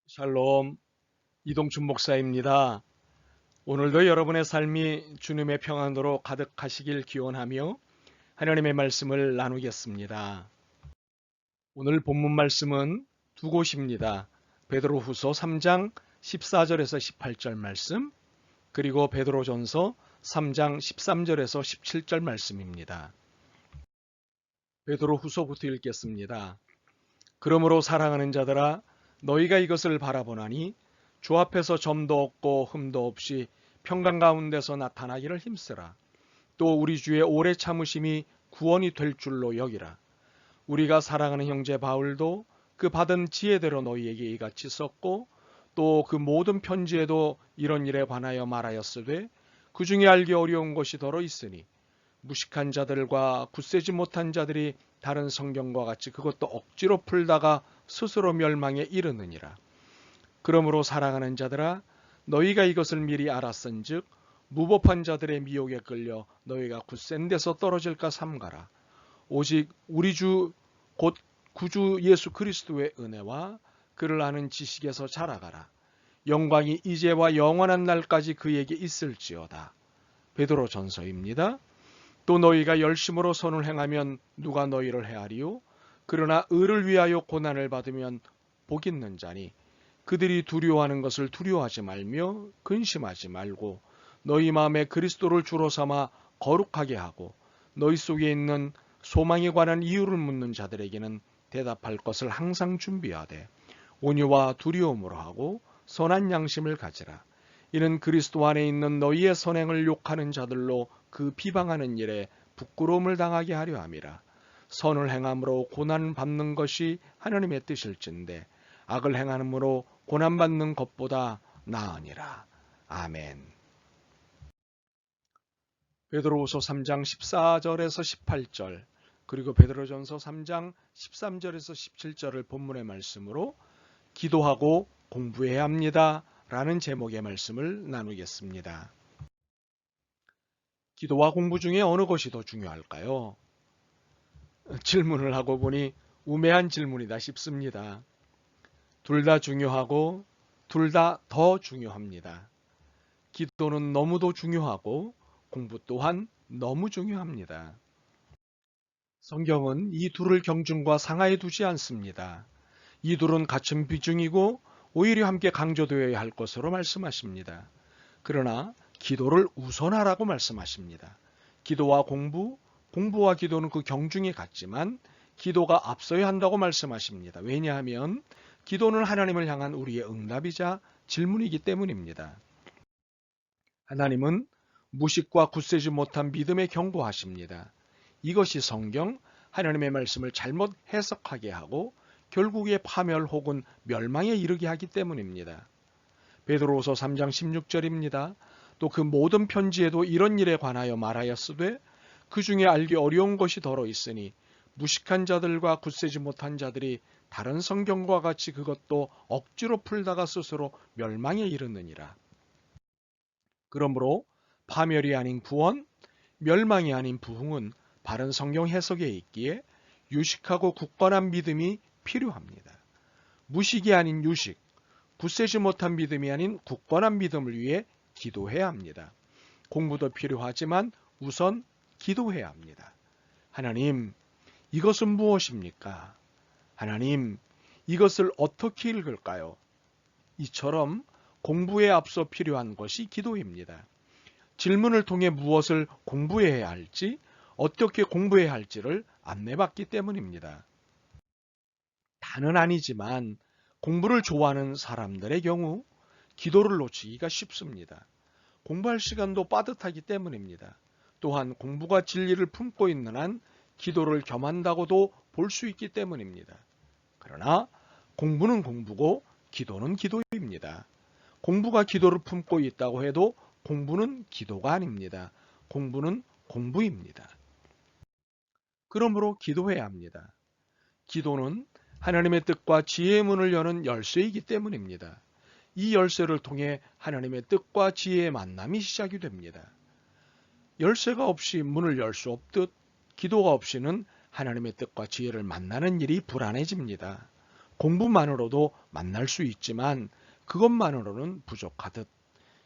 샬롬, 이동춘 목사입니다. 오늘도 여러분의 삶이 주님의 평안으로 가득하시길 기원하며 하나님의 말씀을 나누겠습니다. 오늘 본문 말씀은 두 곳입니다. 베드로후서 3장 14절에서 18절 말씀, 그리고 베드로전서 3장 13절에서 17절 말씀입니다. 베드로후서부터 읽겠습니다. 그러므로 사랑하는 자들아, 너희가 이것을 바라보나니 주 앞에서 점도 없고 흠도 없이 평강 가운데서 나타나기를 힘쓰라. 또 우리 주의 오래 참으심이 구원이 될 줄로 여기라. 우리가 사랑하는 형제 바울도 그 받은 지혜대로 너희에게 이같이 썼고 또 그 모든 편지에도 이런 일에 관하여 말하였으되 그 중에 알기 어려운 것이 더러 있으니 무식한 자들과 굳세지 못한 자들이 다른 성경과 같이 그것도 억지로 풀다가 스스로 멸망에 이르느니라. 그러므로 사랑하는 자들아, 너희가 이것을 미리 알았은즉 무법한 자들의 미혹에 끌려 너희가 굳센 데서 떨어질까 삼가라. 오직 우리 주 곧 구주 예수 그리스도의 은혜와 그를 아는 지식에서 자라가라. 영광이 이제와 영원한 날까지 그에게 있을지어다. 베드로전서입니다. 또 너희가 열심으로 선을 행하면 누가 너희를 헤아리요? 그러나 의를 위하여 고난을 받으면 복 있는 자니 그들이 두려워하는 것을 두려워하지 말며 근심하지 말고 너희 마음에 그리스도를 주로 삼아 거룩하게 하고 너희 속에 있는 소망에 관한 이유를 묻는 자들에게는 대답할 것을 항상 준비하되 온유와 두려움으로 하고 선한 양심을 가지라. 이는 그리스도 안에 있는 너희의 선행을 욕하는 자들로 그 비방하는 일에 부끄러움을 당하게 하려 함이라. 선을 행함으로 고난 받는 것이 하나님의 뜻일진데 악을 행함으로 고난 받는 것보다 나으니라. 아멘. 베드로후서 3장 14절에서 18절, 그리고 베드로전서 3장 13절에서 17절을 본문의 말씀으로 기도하고 공부해야 합니다 라는 제목의 말씀을 나누겠습니다. 기도와 공부 중에 어느 것이 더 중요할까요? 질문을 하고 보니 우매한 질문이다 싶습니다. 둘 다 중요하고 둘 다 더 중요합니다. 기도는 너무도 중요하고 공부 또한 너무 중요합니다. 성경은 이 둘을 경중과 상하에 두지 않습니다. 이 둘은 같은 비중이고 오히려 함께 강조되어야 할 것으로 말씀하십니다. 그러나 기도를 우선하라고 말씀하십니다. 기도와 공부, 공부와 기도는 그 경중이 같지만 기도가 앞서야 한다고 말씀하십니다. 왜냐하면 기도는 하나님을 향한 우리의 응답이자 질문이기 때문입니다. 하나님은 무식과 굳세지 못한 믿음에 경고하십니다. 이것이 성경, 하나님의 말씀을 잘못 해석하게 하고 결국에 파멸 혹은 멸망에 이르게 하기 때문입니다. 베드로후서 3장 16절입니다. 또 그 모든 편지에도 이런 일에 관하여 말하였으되 그 중에 알기 어려운 것이 더러 있으니 무식한 자들과 굳세지 못한 자들이 다른 성경과 같이 그것도 억지로 풀다가 스스로 멸망에 이르느니라. 그러므로 파멸이 아닌 구원, 멸망이 아닌 부흥은 바른 성경 해석에 있기에 유식하고 굳건한 믿음이 필요합니다. 무식이 아닌 유식, 굳세지 못한 믿음이 아닌 굳건한 믿음을 위해 기도해야 합니다. 공부도 필요하지만 우선 기도해야 합니다. 하나님, 이것은 무엇입니까? 하나님, 이것을 어떻게 읽을까요? 이처럼 공부에 앞서 필요한 것이 기도입니다. 질문을 통해 무엇을 공부해야 할지, 어떻게 공부해야 할지를 안내받기 때문입니다. 다는 아니지만 공부를 좋아하는 사람들의 경우 기도를 놓치기가 쉽습니다. 공부할 시간도 빠듯하기 때문입니다. 또한 공부가 진리를 품고 있는 한 기도를 겸한다고도 볼 수 있기 때문입니다. 그러나 공부는 공부고 기도는 기도입니다. 공부가 기도를 품고 있다고 해도 공부는 기도가 아닙니다. 공부는 공부입니다. 그러므로 기도해야 합니다. 기도는 하나님의 뜻과 지혜의 문을 여는 열쇠이기 때문입니다. 이 열쇠를 통해 하나님의 뜻과 지혜의 만남이 시작이 됩니다. 열쇠가 없이 문을 열 수 없듯 기도가 없이는 하나님의 뜻과 지혜를 만나는 일이 불안해집니다. 공부만으로도 만날 수 있지만 그것만으로는 부족하듯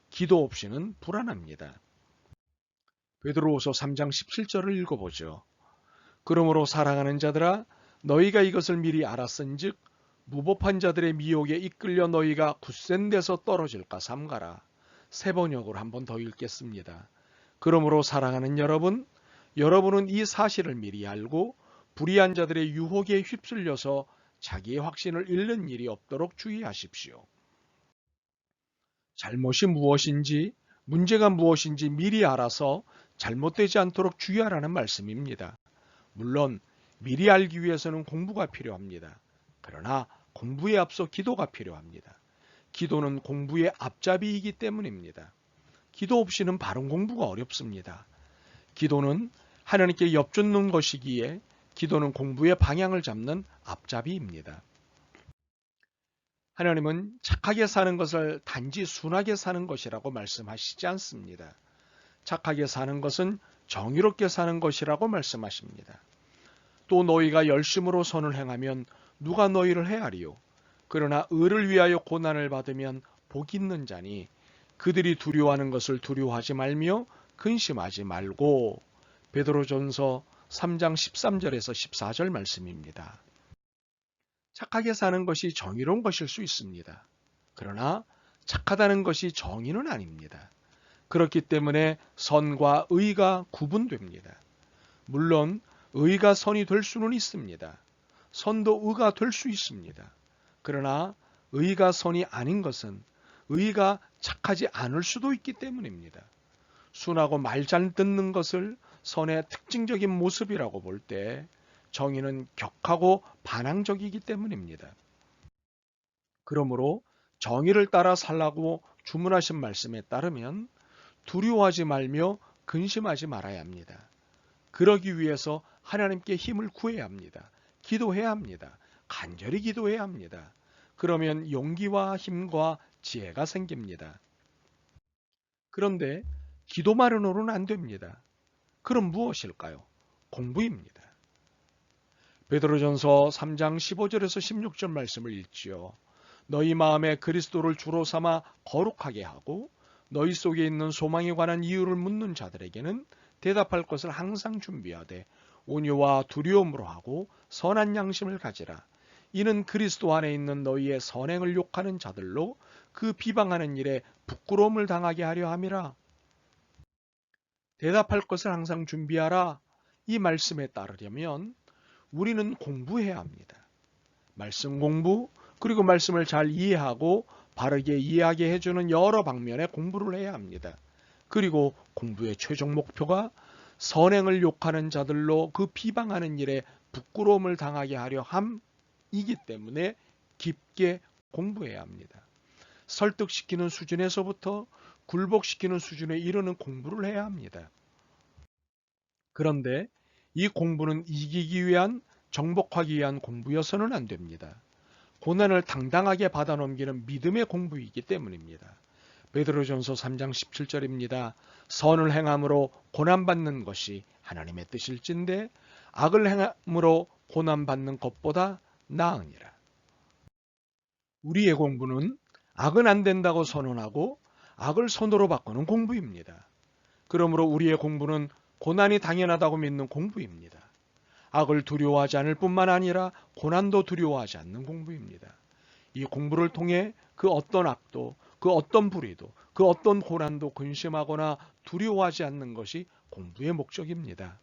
기도 없이는 불안합니다. 베드로후서 3장 17절을 읽어보죠. 그러므로 사랑하는 자들아 너희가 이것을 미리 알았은즉 무법한 자들의 미혹에 이끌려 너희가 굳센 데서 떨어질까 삼가라. 세 번역으로 한 번 더 읽겠습니다. 그러므로 사랑하는 여러분, 여러분은 이 사실을 미리 알고 불의한 자들의 유혹에 휩쓸려서 자기의 확신을 잃는 일이 없도록 주의하십시오. 잘못이 무엇인지, 문제가 무엇인지 미리 알아서 잘못되지 않도록 주의하라는 말씀입니다. 물론 미리 알기 위해서는 공부가 필요합니다. 그러나 공부에 앞서 기도가 필요합니다. 기도는 공부의 앞잡이이기 때문입니다. 기도 없이는 바른 공부가 어렵습니다. 기도는 하나님께 엽쫓는 것이기에 기도는 공부의 방향을 잡는 앞잡이입니다. 하나님은 착하게 사는 것을 단지 순하게 사는 것이라고 말씀하시지 않습니다. 착하게 사는 것은 정의롭게 사는 것이라고 말씀하십니다. 또 너희가 열심으로 선을 행하면 누가 너희를 헤아리요. 그러나 의를 위하여 고난을 받으면 복 있는 자니 그들이 두려워하는 것을 두려워하지 말며 근심하지 말고. 베드로전서 3장 13절에서 14절 말씀입니다. 착하게 사는 것이 정의로운 것일 수 있습니다. 그러나 착하다는 것이 정의는 아닙니다. 그렇기 때문에 선과 의가 구분됩니다. 물론 의가 선이 될 수는 있습니다. 선도 의가 될 수 있습니다. 그러나 의가 선이 아닌 것은 의가 착하지 않을 수도 있기 때문입니다. 순하고 말 잘 듣는 것을 선의 특징적인 모습이라고 볼 때 정의는 격하고 반항적이기 때문입니다. 그러므로 정의를 따라 살라고 주문하신 말씀에 따르면 두려워하지 말며 근심하지 말아야 합니다. 그러기 위해서 하나님께 힘을 구해야 합니다. 기도해야 합니다. 간절히 기도해야 합니다. 그러면 용기와 힘과 지혜가 생깁니다. 그런데 기도만으로는 안 됩니다. 그럼 무엇일까요? 공부입니다. 베드로전서 3장 15절에서 16절 말씀을 읽지요. 너희 마음에 그리스도를 주로 삼아 거룩하게 하고 너희 속에 있는 소망에 관한 이유를 묻는 자들에게는 대답할 것을 항상 준비하되 온유와 두려움으로 하고 선한 양심을 가지라. 이는 그리스도 안에 있는 너희의 선행을 욕하는 자들로 그 비방하는 일에 부끄러움을 당하게 하려 함이라. 대답할 것을 항상 준비하라. 이 말씀에 따르려면 우리는 공부해야 합니다. 말씀 공부, 그리고 말씀을 잘 이해하고 바르게 이해하게 해주는 여러 방면의 공부를 해야 합니다. 그리고 공부의 최종 목표가 선행을 욕하는 자들로 그 비방하는 일에 부끄러움을 당하게 하려 함이기 때문에 깊게 공부해야 합니다. 설득시키는 수준에서부터 굴복시키는 수준에 이르는 공부를 해야 합니다. 그런데 이 공부는 이기기 위한, 정복하기 위한 공부여서는 안 됩니다. 고난을 당당하게 받아넘기는 믿음의 공부이기 때문입니다. 베드로전서 3장 17절입니다. 선을 행함으로 고난받는 것이 하나님의 뜻일진데 악을 행함으로 고난받는 것보다 나으니라. 우리의 공부는 악은 안 된다고 선언하고 악을 선으로 바꾸는 공부입니다. 그러므로 우리의 공부는 고난이 당연하다고 믿는 공부입니다. 악을 두려워하지 않을 뿐만 아니라 고난도 두려워하지 않는 공부입니다. 이 공부를 통해 그 어떤 악도, 그 어떤 불의도, 그 어떤 고난도 근심하거나 두려워하지 않는 것이 공부의 목적입니다.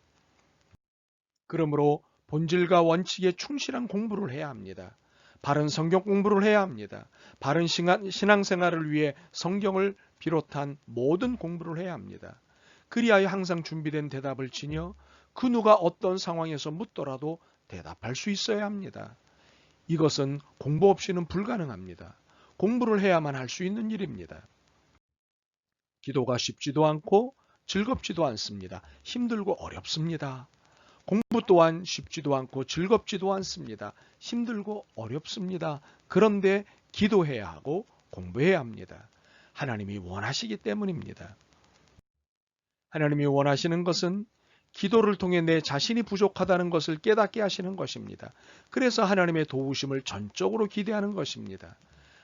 그러므로 본질과 원칙에 충실한 공부를 해야 합니다. 바른 성경 공부를 해야 합니다. 바른 신앙생활을 위해 성경을 비롯한 모든 공부를 해야 합니다. 그리하여 항상 준비된 대답을 지녀 그 누가 어떤 상황에서 묻더라도 대답할 수 있어야 합니다. 이것은 공부 없이는 불가능합니다. 공부를 해야만 할 수 있는 일입니다. 기도가 쉽지도 않고 즐겁지도 않습니다. 힘들고 어렵습니다. 공부 또한 쉽지도 않고 즐겁지도 않습니다. 힘들고 어렵습니다. 그런데 기도해야 하고 공부해야 합니다. 하나님이 원하시기 때문입니다. 하나님이 원하시는 것은 기도를 통해 내 자신이 부족하다는 것을 깨닫게 하시는 것입니다. 그래서 하나님의 도우심을 전적으로 기대하는 것입니다.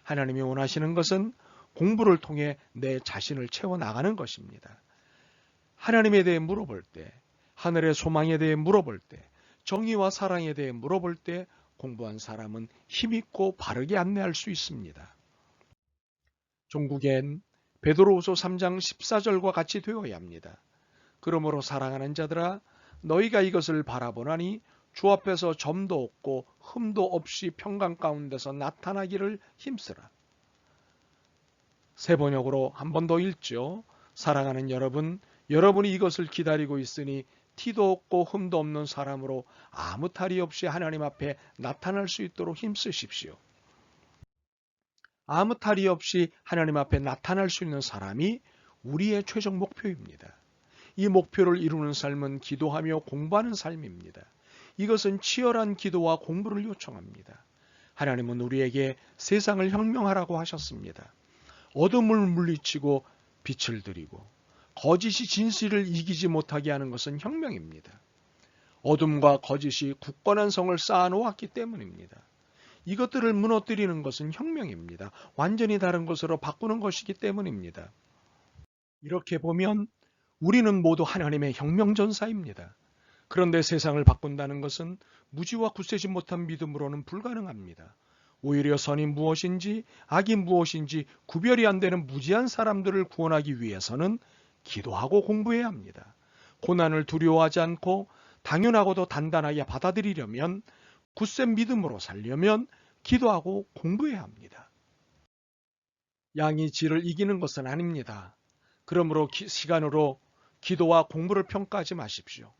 하나님이 원하시는 것은 공부를 통해 내 자신을 채워나가는 것입니다. 하나님에 대해 물어볼 때, 하늘의 소망에 대해 물어볼 때, 정의와 사랑에 대해 물어볼 때 공부한 사람은 힘있고 바르게 안내할 수 있습니다. 종국엔 베드로후서 3장 14절과 같이 되어야 합니다. 그러므로 사랑하는 자들아 너희가 이것을 바라보나니 주 앞에서 점도 없고 흠도 없이 평강 가운데서 나타나기를 힘쓰라. 새 번역으로 한 번 더 읽죠. 사랑하는 여러분, 여러분이 이것을 기다리고 있으니 티도 없고 흠도 없는 사람으로 아무 탈이 없이 하나님 앞에 나타날 수 있도록 힘쓰십시오. 아무 탈이 없이 하나님 앞에 나타날 수 있는 사람이 우리의 최종 목표입니다. 이 목표를 이루는 삶은 기도하며 공부하는 삶입니다. 이것은 치열한 기도와 공부를 요청합니다. 하나님은 우리에게 세상을 혁명하라고 하셨습니다. 어둠을 물리치고 빛을 드리고 거짓이 진실을 이기지 못하게 하는 것은 혁명입니다. 어둠과 거짓이 굳건한 성을 쌓아놓았기 때문입니다. 이것들을 무너뜨리는 것은 혁명입니다. 완전히 다른 것으로 바꾸는 것이기 때문입니다. 이렇게 보면 우리는 모두 하나님의 혁명전사입니다. 그런데 세상을 바꾼다는 것은 무지와 굳세지 못한 믿음으로는 불가능합니다. 오히려 선이 무엇인지 악이 무엇인지 구별이 안 되는 무지한 사람들을 구원하기 위해서는 기도하고 공부해야 합니다. 고난을 두려워하지 않고 당연하고도 단단하게 받아들이려면, 굳센 믿음으로 살려면 기도하고 공부해야 합니다. 양이 질을 이기는 것은 아닙니다. 그러므로 시간으로 기도와 공부를 평가하지 마십시오.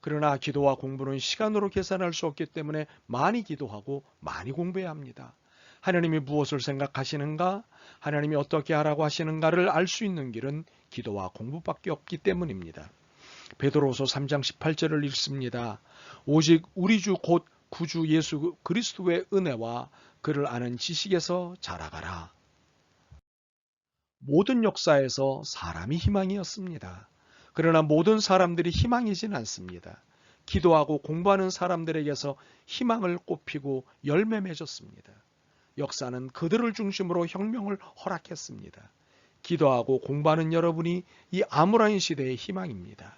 그러나 기도와 공부는 시간으로 계산할 수 없기 때문에 많이 기도하고 많이 공부해야 합니다. 하나님이 무엇을 생각하시는가, 하나님이 어떻게 하라고 하시는가를 알 수 있는 길은 기도와 공부밖에 없기 때문입니다. 베드로후서 3장 18절을 읽습니다. 오직 우리 주 곧 구주 예수 그리스도의 은혜와 그를 아는 지식에서 자라가라. 모든 역사에서 사람이 희망이었습니다. 그러나 모든 사람들이 희망이진 않습니다. 기도하고 공부하는 사람들에게서 희망을 꽃피고 열매 맺었습니다. 역사는 그들을 중심으로 혁명을 허락했습니다. 기도하고 공부하는 여러분이 이 암울한 시대의 희망입니다.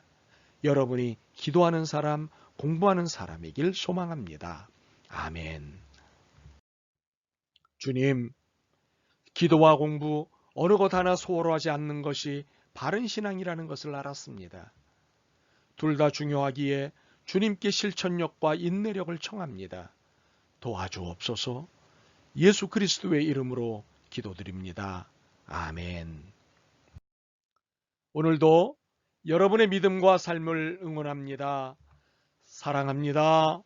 여러분이 기도하는 사람, 공부하는 사람이길 소망합니다. 아멘. 주님, 기도와 공부 어느 것 하나 소홀하지 않는 것이 바른 신앙이라는 것을 알았습니다. 둘 다 중요하기에 주님께 실천력과 인내력을 청합니다. 도와주옵소서. 예수 그리스도의 이름으로 기도드립니다. 아멘. 오늘도 여러분의 믿음과 삶을 응원합니다. 사랑합니다.